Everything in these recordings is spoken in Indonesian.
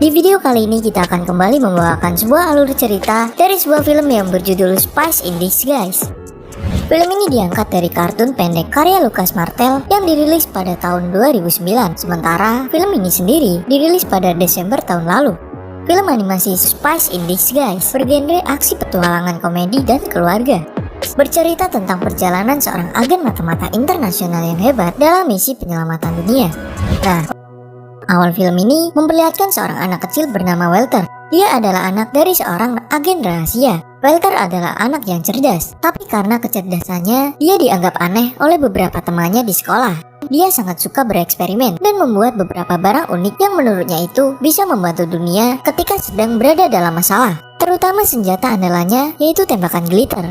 Di video kali ini kita akan kembali membawakan sebuah alur cerita dari sebuah film yang berjudul Spies in Disguise. Film ini diangkat dari kartun pendek karya Lucas Martel yang dirilis pada tahun 2009, sementara film ini sendiri dirilis pada Desember tahun lalu. Film animasi Spies in Disguise bergenre aksi petualangan komedi dan keluarga. Bercerita tentang perjalanan seorang agen mata-mata internasional yang hebat dalam misi penyelamatan dunia. Nah, awal film ini memperlihatkan seorang anak kecil bernama Walter. Dia adalah anak dari seorang agen rahasia. Walter adalah anak yang cerdas, tapi karena kecerdasannya, dia dianggap aneh oleh beberapa temannya di sekolah. Dia sangat suka bereksperimen dan membuat beberapa barang unik yang menurutnya itu bisa membantu dunia ketika sedang berada dalam masalah, terutama senjata andalannya yaitu tembakan glitter.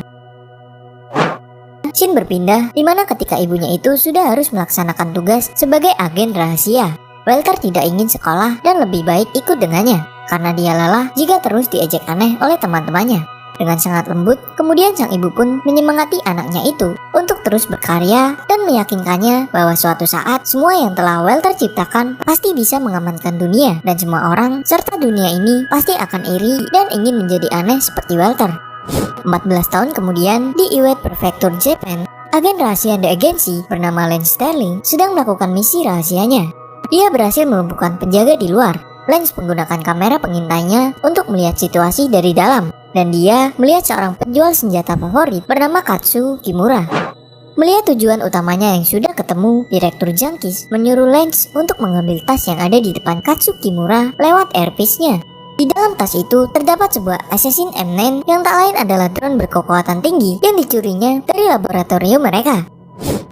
Scene berpindah di mana ketika ibunya itu sudah harus melaksanakan tugas sebagai agen rahasia. Walter tidak ingin sekolah dan lebih baik ikut dengannya karena dia lelah jika terus diejek aneh oleh teman-temannya. Dengan sangat lembut, kemudian sang ibu pun menyemangati anaknya itu untuk terus berkarya dan meyakinkannya bahwa suatu saat semua yang telah Walter ciptakan pasti bisa mengamankan dunia dan semua orang serta dunia ini pasti akan iri dan ingin menjadi aneh seperti Walter. 14 tahun kemudian di Iwate Prefecture, Japan, agen rahasia The Agency bernama Lance Sterling sedang melakukan misi rahasianya. Dia berhasil melumpuhkan penjaga di luar. Lance menggunakan kamera pengintainya untuk melihat situasi dari dalam, dan dia melihat seorang penjual senjata favorit bernama Katsu Kimura. Melihat tujuan utamanya yang sudah ketemu, Direktur Junkies menyuruh Lance untuk mengambil tas yang ada di depan Katsu Kimura lewat airpiece-nya. Di dalam tas itu terdapat sebuah Assassin M9 yang tak lain adalah drone berkekuatan tinggi yang dicurinya dari laboratorium mereka.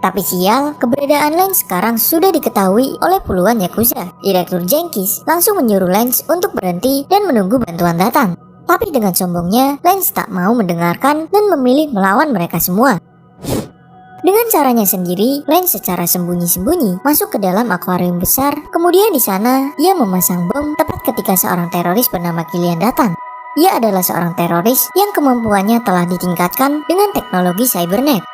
Tapi sial, keberadaan Lance sekarang sudah diketahui oleh puluhan Yakuza. Direktur Junkies langsung menyuruh Lance untuk berhenti dan menunggu bantuan datang. Tapi dengan sombongnya, Lance tak mau mendengarkan dan memilih melawan mereka semua. Dengan caranya sendiri, Lance secara sembunyi-sembunyi masuk ke dalam akuarium besar. Kemudian di sana, dia memasang bom tepat ketika seorang teroris bernama Killian datang. Ia adalah seorang teroris yang kemampuannya telah ditingkatkan dengan teknologi cybernet.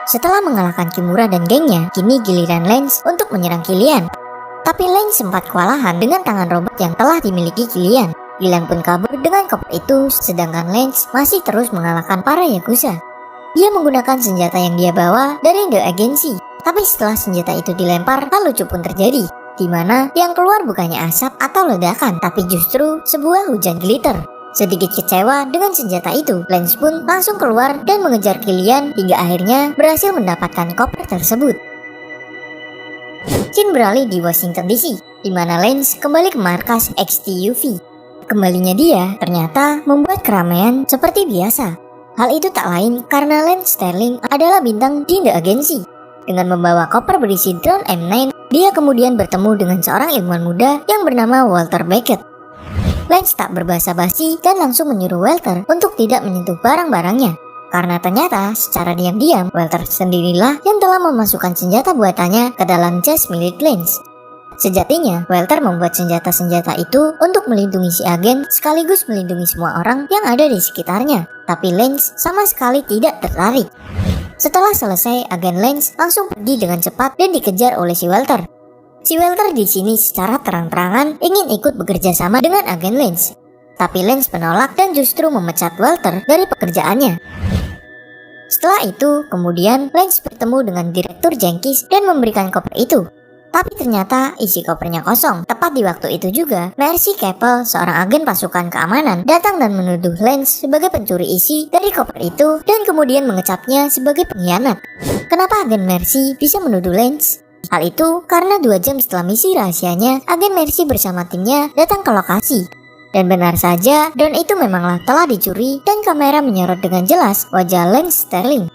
Setelah mengalahkan Kimura dan gengnya, kini giliran Lance untuk menyerang Killian. Tapi Lance sempat kewalahan dengan tangan robot yang telah dimiliki Killian. Killian pun kabur dengan koper itu, sedangkan Lance masih terus mengalahkan para Yakuza. Dia menggunakan senjata yang dia bawa dari The Agency. Tapi setelah senjata itu dilempar, hal lucu pun terjadi, di mana yang keluar bukannya asap atau ledakan, tapi justru sebuah hujan glitter. Sedikit kecewa dengan senjata itu, Lance pun langsung keluar dan mengejar Killian hingga akhirnya berhasil mendapatkan koper tersebut. Scene beralih di Washington DC, di mana Lance kembali ke markas XTUV. Kembalinya dia ternyata membuat keramaian seperti biasa. Hal itu tak lain karena Lance Sterling adalah bintang di The Agency. Dengan membawa koper berisi drone M9, dia kemudian bertemu dengan seorang ilmuwan muda yang bernama Walter Beckett. Lance tak berbasa-basi dan langsung menyuruh Walter untuk tidak menyentuh barang-barangnya. Karena ternyata secara diam-diam Walter sendirilah yang telah memasukkan senjata buatannya ke dalam jas milik Lance. Sejatinya Walter membuat senjata-senjata itu untuk melindungi si agen sekaligus melindungi semua orang yang ada di sekitarnya. Tapi Lance sama sekali tidak tertarik. Setelah selesai, agen Lance langsung pergi dengan cepat dan dikejar oleh si Walter. Si Walter di sini secara terang-terangan ingin ikut bekerja sama dengan agen Lance. Tapi Lance menolak dan justru memecat Walter dari pekerjaannya. Setelah itu, kemudian Lance bertemu dengan Direktur Junkies dan memberikan koper itu. Tapi ternyata isi kopernya kosong. Tepat di waktu itu juga, Mercy Keppel, seorang agen pasukan keamanan, datang dan menuduh Lance sebagai pencuri isi dari koper itu dan kemudian mengecapnya sebagai pengkhianat. Kenapa agen Mercy bisa menuduh Lance? Hal itu karena 2 jam setelah misi rahasianya, agen Mercy bersama timnya datang ke lokasi. Dan benar saja, drone itu memanglah telah dicuri dan kamera menyorot dengan jelas wajah Lance Sterling.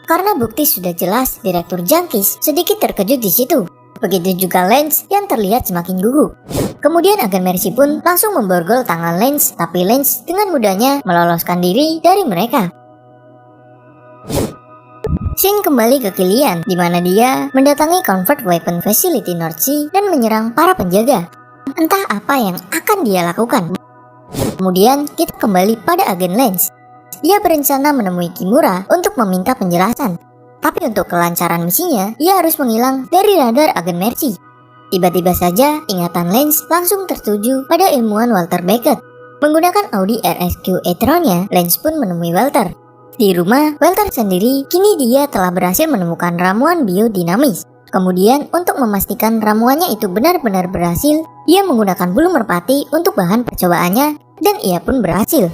Karena bukti sudah jelas, Direktur Junkies sedikit terkejut di situ. Begitu juga Lance yang terlihat semakin gugup. Kemudian agen Mercy pun langsung memborgol tangan Lance, tapi Lance dengan mudahnya meloloskan diri dari mereka. Scene kembali ke Killian, di mana dia mendatangi Convert Weapon Facility North Sea dan menyerang para penjaga. Entah apa yang akan dia lakukan. Kemudian kita kembali pada agen Lance. Dia berencana menemui Kimura untuk meminta penjelasan. Tapi untuk kelancaran misinya, ia harus menghilang dari radar agen Mercy. Tiba-tiba saja ingatan Lance langsung tertuju pada ilmuwan Walter Beckett. Menggunakan Audi RSQ e-tronnya, Lance pun menemui Walter. Di rumah, Walter sendiri kini dia telah berhasil menemukan ramuan biodinamis. Kemudian untuk memastikan ramuannya itu benar-benar berhasil, ia menggunakan bulu merpati untuk bahan percobaannya dan ia pun berhasil.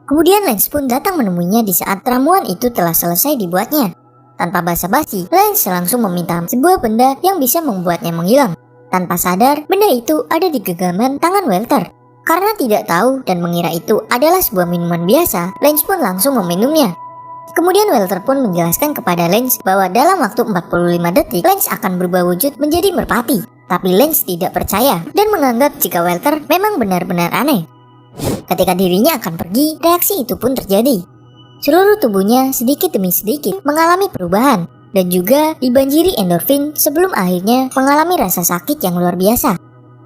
Kemudian Lance pun datang menemuinya di saat ramuan itu telah selesai dibuatnya. Tanpa basa-basi, Lance langsung meminta sebuah benda yang bisa membuatnya menghilang. Tanpa sadar, benda itu ada di genggaman tangan Walter. Karena tidak tahu dan mengira itu adalah sebuah minuman biasa, Lance pun langsung meminumnya. Kemudian Walter pun menjelaskan kepada Lance bahwa dalam waktu 45 detik, Lance akan berubah wujud menjadi merpati. Tapi Lance tidak percaya dan menganggap jika Walter memang benar-benar aneh. Ketika dirinya akan pergi, reaksi itu pun terjadi. Seluruh tubuhnya sedikit demi sedikit mengalami perubahan dan juga dibanjiri endorfin sebelum akhirnya mengalami rasa sakit yang luar biasa.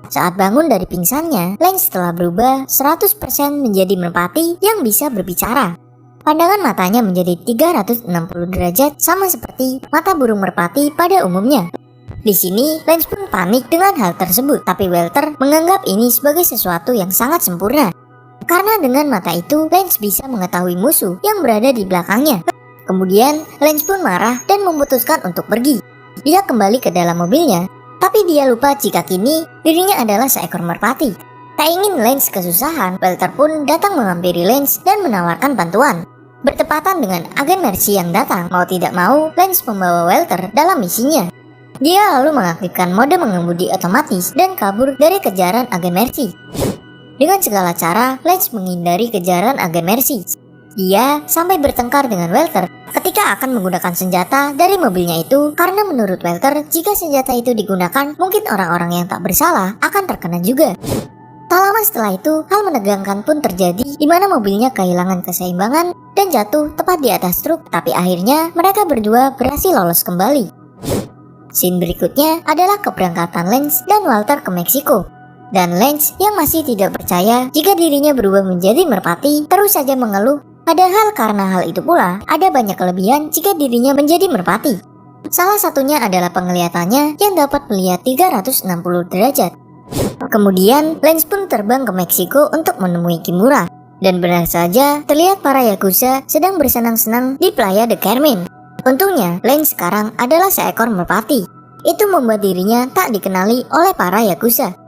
Saat bangun dari pingsannya, Lance telah berubah 100% menjadi merpati yang bisa berbicara. Pandangan matanya menjadi 360 derajat sama seperti mata burung merpati pada umumnya. Di sini, Lance pun panik dengan hal tersebut, tapi Walter menganggap ini sebagai sesuatu yang sangat sempurna. Karena dengan mata itu, Lance bisa mengetahui musuh yang berada di belakangnya. Kemudian, Lance pun marah dan memutuskan untuk pergi. Dia kembali ke dalam mobilnya, tapi dia lupa jika kini dirinya adalah seekor merpati. Tak ingin Lance kesusahan, Walter pun datang menghampiri Lance dan menawarkan bantuan. Bertepatan dengan agen Mercy yang datang, mau tidak mau, Lance membawa Walter dalam misinya. Dia lalu mengaktifkan mode mengemudi otomatis dan kabur dari kejaran agen Mercy. Dengan segala cara, Lance menghindari kejaran agen Mercy. Dia sampai bertengkar dengan Walter ketika akan menggunakan senjata dari mobilnya itu karena menurut Walter, jika senjata itu digunakan, mungkin orang-orang yang tak bersalah akan terkena juga. Tak lama setelah itu, hal menegangkan pun terjadi di mana mobilnya kehilangan keseimbangan dan jatuh tepat di atas truk, tapi akhirnya mereka berdua berhasil lolos kembali. Scene berikutnya adalah keberangkatan Lance dan Walter ke Meksiko. Dan Lance yang masih tidak percaya jika dirinya berubah menjadi merpati terus saja mengeluh. Padahal karena hal itu pula, ada banyak kelebihan jika dirinya menjadi merpati. Salah satunya adalah penglihatannya yang dapat melihat 360 derajat. Kemudian Lance pun terbang ke Meksiko untuk menemui Kimura. Dan benar saja terlihat para Yakuza sedang bersenang-senang di Playa de Carmen. Untungnya Lance sekarang adalah seekor merpati. Itu membuat dirinya tak dikenali oleh para Yakuza.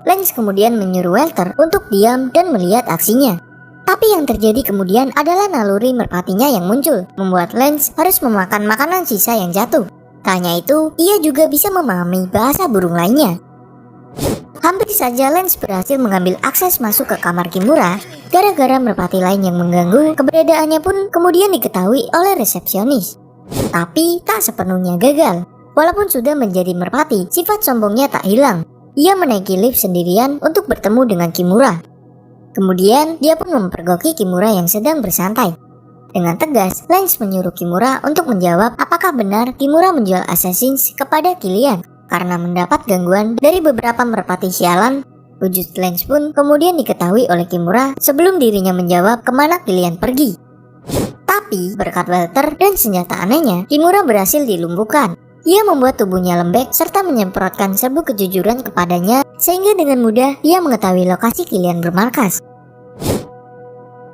Lance kemudian menyuruh Walter untuk diam dan melihat aksinya. Tapi yang terjadi kemudian adalah naluri merpatinya yang muncul, membuat Lance harus memakan makanan sisa yang jatuh. Tak hanya itu, ia juga bisa memahami bahasa burung lainnya. Hampir saja Lance berhasil mengambil akses masuk ke kamar Kimura, gara-gara merpati lain yang mengganggu keberadaannya pun kemudian diketahui oleh resepsionis. Tapi tak sepenuhnya gagal. Walaupun sudah menjadi merpati, sifat sombongnya tak hilang. Ia menaiki lift sendirian untuk bertemu dengan Kimura. Kemudian dia pun mempergoki Kimura yang sedang bersantai. Dengan tegas, Lance menyuruh Kimura untuk menjawab apakah benar Kimura menjual Assassins kepada Killian. Karena mendapat gangguan dari beberapa merpati sialan, wujud Lance pun kemudian diketahui oleh Kimura sebelum dirinya menjawab kemana Killian pergi. Tapi berkat Walter dan senjata anehnya, Kimura berhasil dilumpuhkan. Ia membuat tubuhnya lembek serta menyemprotkan serbuk kejujuran kepadanya sehingga dengan mudah ia mengetahui lokasi Killian bermarkas.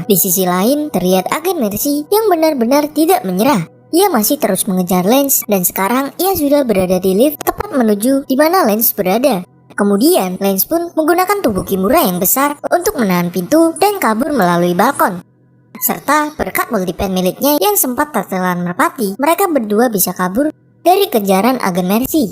Di sisi lain, terlihat agen Mercy yang benar-benar tidak menyerah. Ia masih terus mengejar Lance dan sekarang ia sudah berada di lift tepat menuju di mana Lance berada. Kemudian Lance pun menggunakan tubuh Kimura yang besar untuk menahan pintu dan kabur melalui balkon. Serta berkat multipen miliknya yang sempat tertelan merpati, mereka berdua bisa kabur dari kejaran agen Mercy.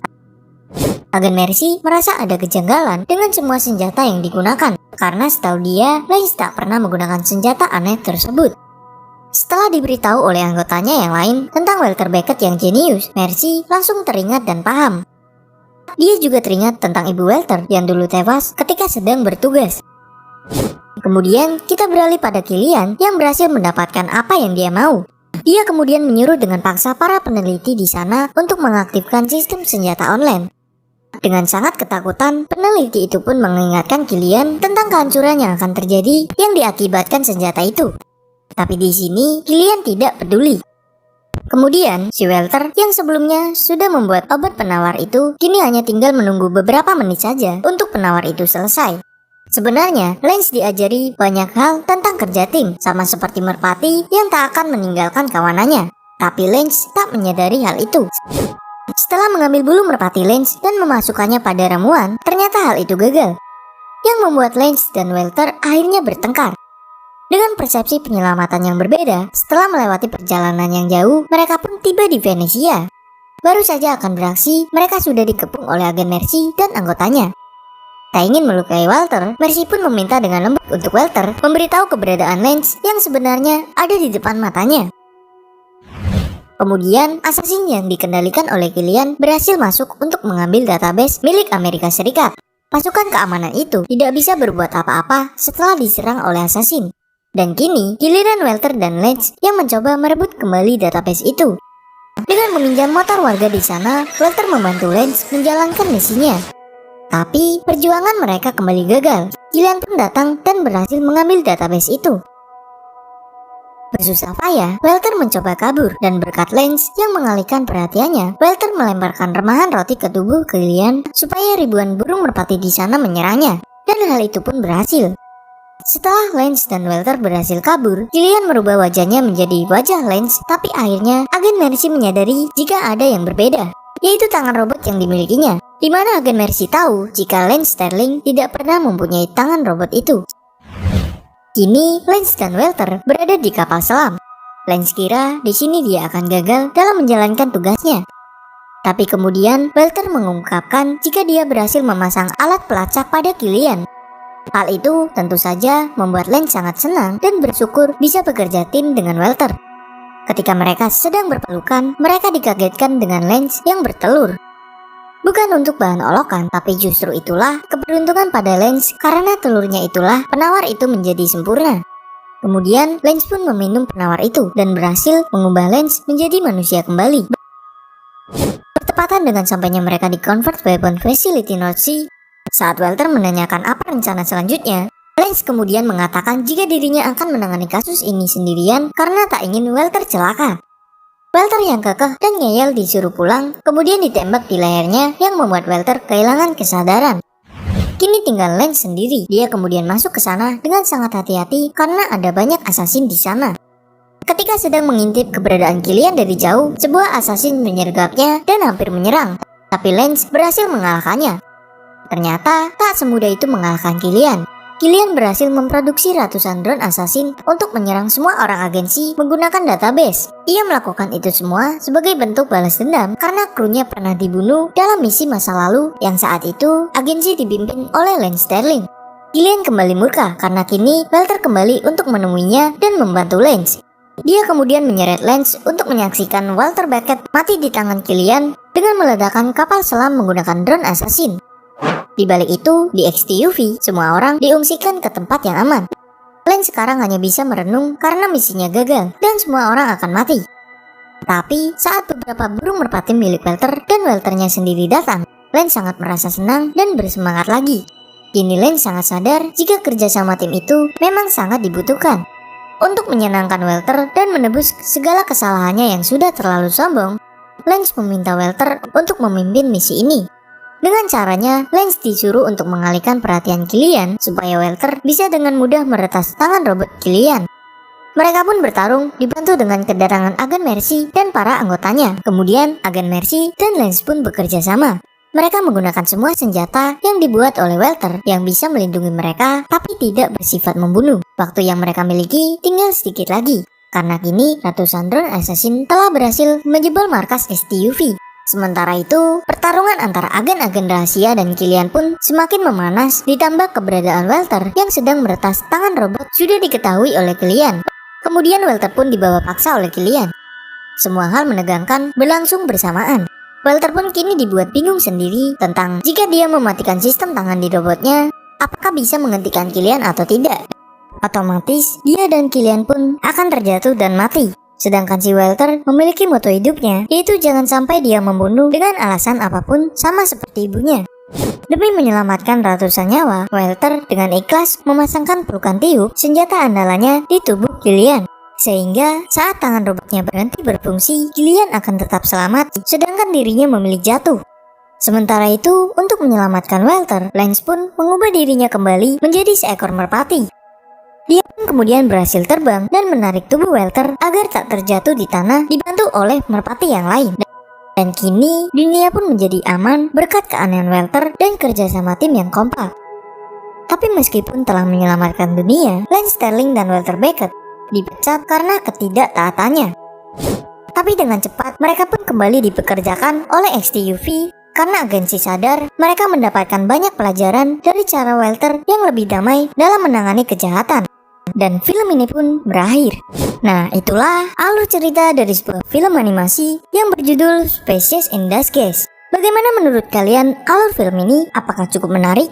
Agen Mercy merasa ada kejanggalan dengan semua senjata yang digunakan, karena setahu dia, Lance tak pernah menggunakan senjata aneh tersebut. Setelah diberitahu oleh anggotanya yang lain tentang Walter Beckett yang jenius, Mercy langsung teringat dan paham. Dia juga teringat tentang ibu Walter yang dulu tewas ketika sedang bertugas. Kemudian kita beralih pada Killian yang berhasil mendapatkan apa yang dia mau. Dia kemudian menyuruh dengan paksa para peneliti di sana untuk mengaktifkan sistem senjata online. Dengan sangat ketakutan, peneliti itu pun mengingatkan Killian tentang kehancuran yang akan terjadi yang diakibatkan senjata itu. Tapi di sini, Killian tidak peduli. Kemudian, si Walter yang sebelumnya sudah membuat obat penawar itu, kini hanya tinggal menunggu beberapa menit saja untuk penawar itu selesai. Sebenarnya, Lance diajari banyak hal tentang kerja tim, sama seperti merpati yang tak akan meninggalkan kawanannya. Tapi Lance tak menyadari hal itu. Setelah mengambil bulu merpati Lance dan memasukkannya pada ramuan, ternyata hal itu gagal, yang membuat Lance dan Walter akhirnya bertengkar. Dengan persepsi penyelamatan yang berbeda, setelah melewati perjalanan yang jauh, mereka pun tiba di Venesia. Baru saja akan beraksi, mereka sudah dikepung oleh agen Mercy dan anggotanya. Tak ingin melukai Walter, Mercy pun meminta dengan lembut untuk Walter memberitahu keberadaan Lance yang sebenarnya ada di depan matanya. Kemudian, assassin yang dikendalikan oleh Killian berhasil masuk untuk mengambil database milik Amerika Serikat. Pasukan keamanan itu tidak bisa berbuat apa-apa setelah diserang oleh assassin. Dan kini, giliran Walter dan Lance yang mencoba merebut kembali database itu. Dengan meminjam motor warga di sana, Walter membantu Lance menjalankan misinya. Tapi, perjuangan mereka kembali gagal. Killian pun datang dan berhasil mengambil database itu. Bersusah payah, Walter mencoba kabur, dan berkat Lance yang mengalihkan perhatiannya, Walter melemparkan remahan roti ke tubuh Killian supaya ribuan burung merpati di sana menyerangnya. Dan hal itu pun berhasil. Setelah Lance dan Walter berhasil kabur, Killian merubah wajahnya menjadi wajah Lance, tapi akhirnya agen Mercy menyadari jika ada yang berbeda, yaitu tangan robot yang dimilikinya, di mana agen Mercy tahu jika Lance Sterling tidak pernah mempunyai tangan robot itu. Kini, Lance dan Walter berada di kapal selam. Lance kira di sini dia akan gagal dalam menjalankan tugasnya. Tapi kemudian, Walter mengungkapkan jika dia berhasil memasang alat pelacak pada Killian. Hal itu tentu saja membuat Lance sangat senang dan bersyukur bisa bekerja tim dengan Walter. Ketika mereka sedang berpelukan, mereka dikagetkan dengan Lance yang bertelur. Bukan untuk bahan olokan, tapi justru itulah keberuntungan pada Lance karena telurnya itulah penawar itu menjadi sempurna. Kemudian Lance pun meminum penawar itu dan berhasil mengubah Lance menjadi manusia kembali. Bertepatan dengan sampainya mereka di Convert Weapon Facility North Sea, saat Walter menanyakan apa rencana selanjutnya, Lance kemudian mengatakan jika dirinya akan menangani kasus ini sendirian karena tak ingin Walter celaka. Walter yang kekeh dan ngeyel disuruh pulang, kemudian ditembak di lehernya yang membuat Walter kehilangan kesadaran. Kini tinggal Lance sendiri. Dia kemudian masuk ke sana dengan sangat hati-hati karena ada banyak assassin di sana. Ketika sedang mengintip keberadaan Killian dari jauh, sebuah assassin menyergapnya dan hampir menyerang, tapi Lance berhasil mengalahkannya. Ternyata tak semudah itu mengalahkan Killian. Killian berhasil memproduksi ratusan drone assassin untuk menyerang semua orang agensi menggunakan database. Ia melakukan itu semua sebagai bentuk balas dendam karena krunya pernah dibunuh dalam misi masa lalu yang saat itu agensi dipimpin oleh Lance Sterling. Killian kembali murka karena kini Walter kembali untuk menemuinya dan membantu Lance. Dia kemudian menyeret Lance untuk menyaksikan Walter Beckett mati di tangan Killian dengan meledakkan kapal selam menggunakan drone assassin. Di balik itu, di XTUV, semua orang diungsikan ke tempat yang aman. Lance sekarang hanya bisa merenung karena misinya gagal dan semua orang akan mati. Tapi saat beberapa burung merpati milik Walter dan Walternya sendiri datang, Lance sangat merasa senang dan bersemangat lagi. Kini Lance sangat sadar jika kerjasama tim itu memang sangat dibutuhkan. Untuk menyenangkan Walter dan menebus segala kesalahannya yang sudah terlalu sombong, Lance meminta Walter untuk memimpin misi ini. Dengan caranya, Lance disuruh untuk mengalihkan perhatian Killian supaya Walter bisa dengan mudah meretas tangan robot Killian. Mereka pun bertarung dibantu dengan kedatangan agen Mercy dan para anggotanya. Kemudian, agen Mercy dan Lance pun bekerja sama. Mereka menggunakan semua senjata yang dibuat oleh Walter yang bisa melindungi mereka tapi tidak bersifat membunuh. Waktu yang mereka miliki tinggal sedikit lagi, karena kini ratusan drone assassin telah berhasil menjebol markas STUV. Sementara itu, pertarungan antara agen-agen rahasia dan Killian pun semakin memanas, ditambah keberadaan Walter yang sedang meretas tangan robot sudah diketahui oleh Killian. Kemudian Walter pun dibawa paksa oleh Killian. Semua hal menegangkan berlangsung bersamaan. Walter pun kini dibuat bingung sendiri tentang jika dia mematikan sistem tangan di robotnya, apakah bisa menghentikan Killian atau tidak. Otomatis, dia dan Killian pun akan terjatuh dan mati. Sedangkan si Walter memiliki moto hidupnya, yaitu jangan sampai dia membunuh dengan alasan apapun sama seperti ibunya. Demi menyelamatkan ratusan nyawa, Walter dengan ikhlas memasangkan pelukan tiup senjata andalannya di tubuh Killian. Sehingga saat tangan robotnya berhenti berfungsi, Gillian akan tetap selamat, sedangkan dirinya memilih jatuh. Sementara itu, untuk menyelamatkan Walter, Lance pun mengubah dirinya kembali menjadi seekor merpati. Dia pun kemudian berhasil terbang dan menarik tubuh Walter agar tak terjatuh di tanah dibantu oleh merpati yang lain. Dan kini, dunia pun menjadi aman berkat keanehan Walter dan kerjasama tim yang kompak. Tapi meskipun telah menyelamatkan dunia, Lance Sterling dan Walter Beckett dipecat karena ketidaktaatannya. Tapi dengan cepat, mereka pun kembali dipekerjakan oleh XTUV karena agensi sadar mereka mendapatkan banyak pelajaran dari cara Walter yang lebih damai dalam menangani kejahatan. Dan film ini pun berakhir. Nah, itulah alur cerita dari sebuah film animasi yang berjudul Species in Disguise. Bagaimana menurut kalian alur film ini? Apakah cukup menarik?